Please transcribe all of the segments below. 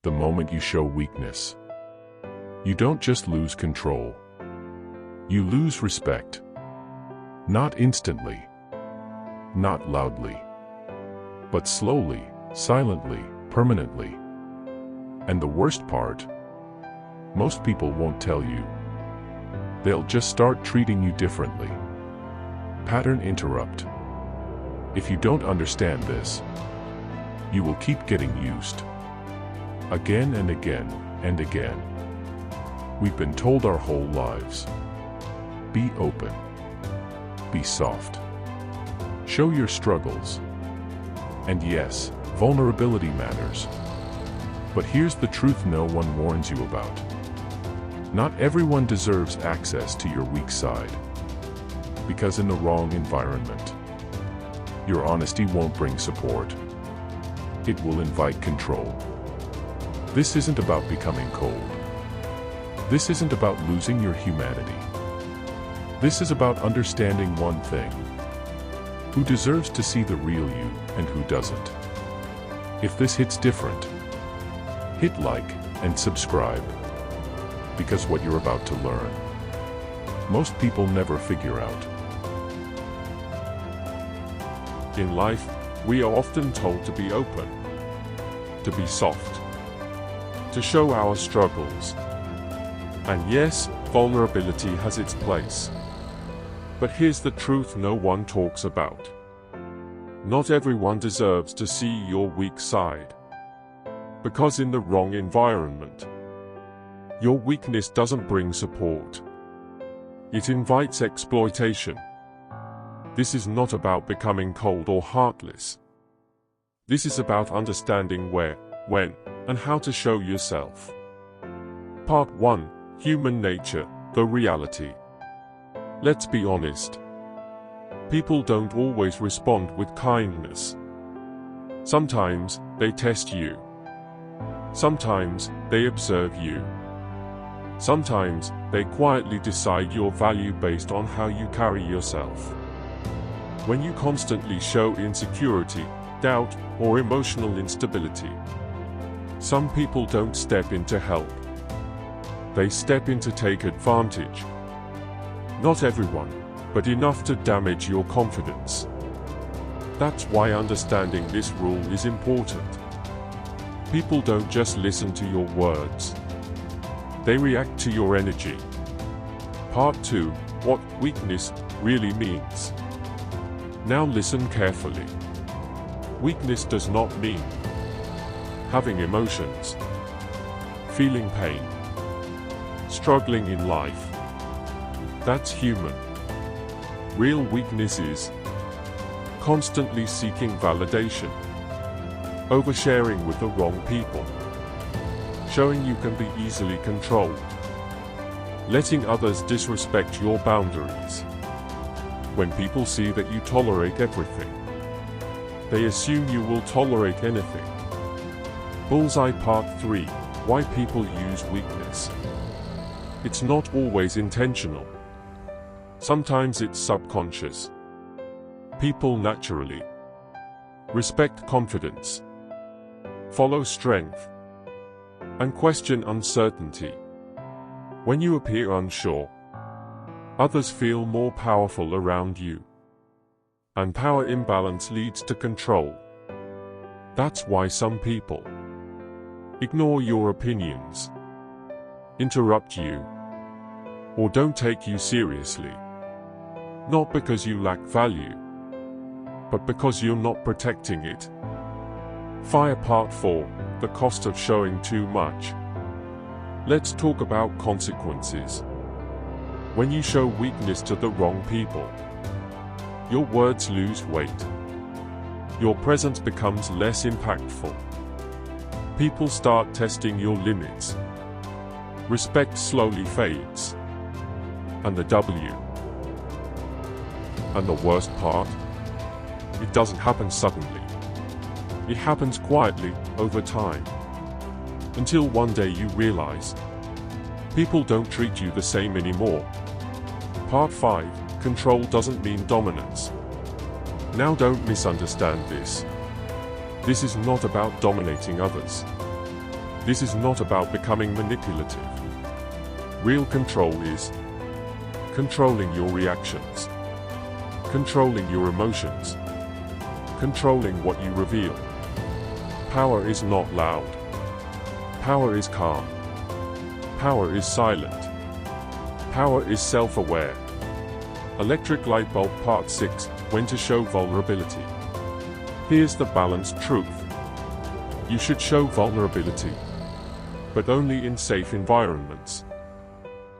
The moment you show weakness, you don't just lose control. You lose respect. Not instantly, not loudly, but slowly, silently, permanently. And the worst part, most people won't tell you. They'll just start treating you differently. Pattern interrupt. If you don't understand this, you will keep getting used. Again and again and again. We've been told our whole lives. Be open. Be soft. Show your struggles. And yes, vulnerability matters. But here's the truth no one warns you about. Not everyone deserves access to your weak side. Because in the wrong environment, your honesty won't bring support. It will invite control. This isn't about becoming cold. This isn't about losing your humanity. This is about understanding one thing: who deserves to see the real you and who doesn't. If this hits different, hit like and subscribe. Because what you're about to learn, most people never figure out. In life, we are often told to be open, to be soft, to show our struggles. And yes, vulnerability has its place. But here's the truth no one talks about. Not everyone deserves to see your weak side. Because in the wrong environment, your weakness doesn't bring support. It invites exploitation. This is not about becoming cold or heartless. This is about understanding where, when, and how to show yourself. Part 1: Human Nature, the Reality. Let's be honest. People don't always respond with kindness. Sometimes they test you. Sometimes they observe you. Sometimes they quietly decide your value based on how you carry yourself. When you constantly show insecurity, doubt, or emotional instability, some people don't step in to help. They step in to take advantage. Not everyone, but enough to damage your confidence. That's why understanding this rule is important. People don't just listen to your words. They react to your energy. Part 2: What weakness really means. Now listen carefully. Weakness does not mean having emotions, feeling pain, struggling in life. That's human. Real weakness is constantly seeking validation, oversharing with the wrong people, showing you can be easily controlled, letting others disrespect your boundaries. When people see that you tolerate everything, they assume you will tolerate anything. Bullseye Part 3: Why people use weakness. It's not always intentional. Sometimes it's subconscious. People naturally respect confidence, follow strength, and question uncertainty. When you appear unsure, others feel more powerful around you. And power imbalance leads to control. That's why some people ignore your opinions, interrupt you, or don't take you seriously. Not because you lack value, but because you're not protecting it. Fire Part 4: The Cost of Showing Too Much. Let's talk about consequences. When you show weakness to the wrong people, your words lose weight. Your presence becomes less impactful. People start testing your limits. Respect slowly fades. And the worst part? It doesn't happen suddenly. It happens quietly, over time. Until one day you realize people don't treat you the same anymore. Part 5: Control doesn't mean dominance. Now don't misunderstand this. This is not about dominating others. This is not about becoming manipulative. Real control is controlling your reactions, controlling your emotions, controlling what you reveal. Power is not loud. Power is calm. Power is silent. Power is self-aware. Electric light bulb part 6, when to show vulnerability. Here's the balanced truth. You should show vulnerability, but only in safe environments.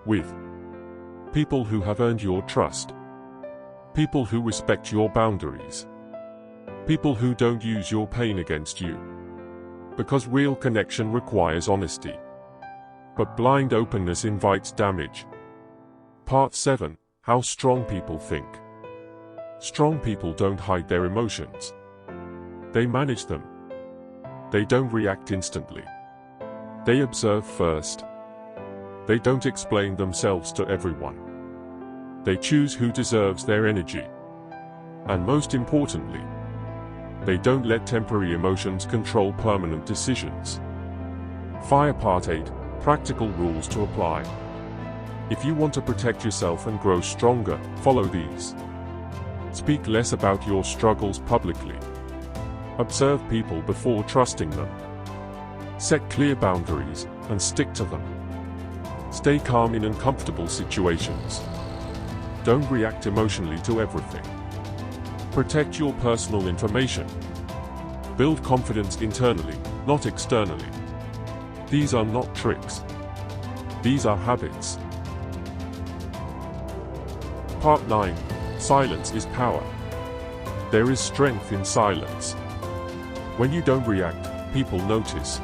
With people who have earned your trust. People who respect your boundaries. People who don't use your pain against you. Because real connection requires honesty. But blind openness invites damage. Part 7, how strong people think. Strong people don't hide their emotions. They manage them. They don't react instantly. They observe first. They don't explain themselves to everyone. They choose who deserves their energy. And most importantly, they don't let temporary emotions control permanent decisions. Fire Part 8, practical rules to apply. If you want to protect yourself and grow stronger, follow these. Speak less about your struggles publicly. Observe people before trusting them. Set clear boundaries and stick to them. Stay calm in uncomfortable situations. Don't react emotionally to everything. Protect your personal information. Build confidence internally, not externally. These are not tricks. These are habits. Part 9. Silence is power. There is strength in silence. When you don't react, people notice.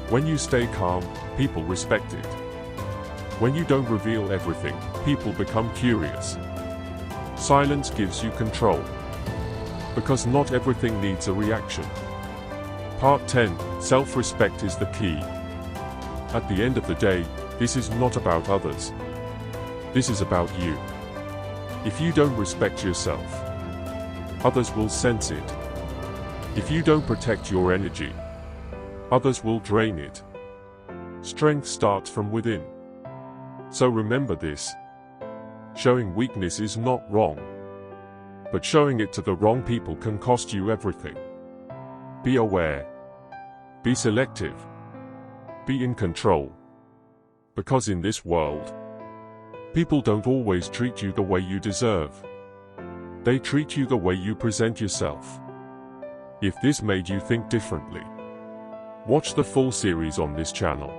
When you stay calm, people respect it. When you don't reveal everything, people become curious. Silence gives you control. Because not everything needs a reaction. Part 10. Self-respect is the key. At the end of the day, this is not about others. This is about you. If you don't respect yourself, others will sense it. If you don't protect your energy, others will drain it. Strength starts from within. So remember this. Showing weakness is not wrong. But showing it to the wrong people can cost you everything. Be aware. Be selective. Be in control. Because in this world, people don't always treat you the way you deserve. They treat you the way you present yourself. If this made you think differently, watch the full series on this channel.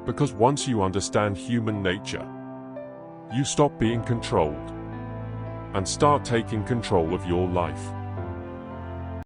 Because once you understand human nature, you stop being controlled and start taking control of your life.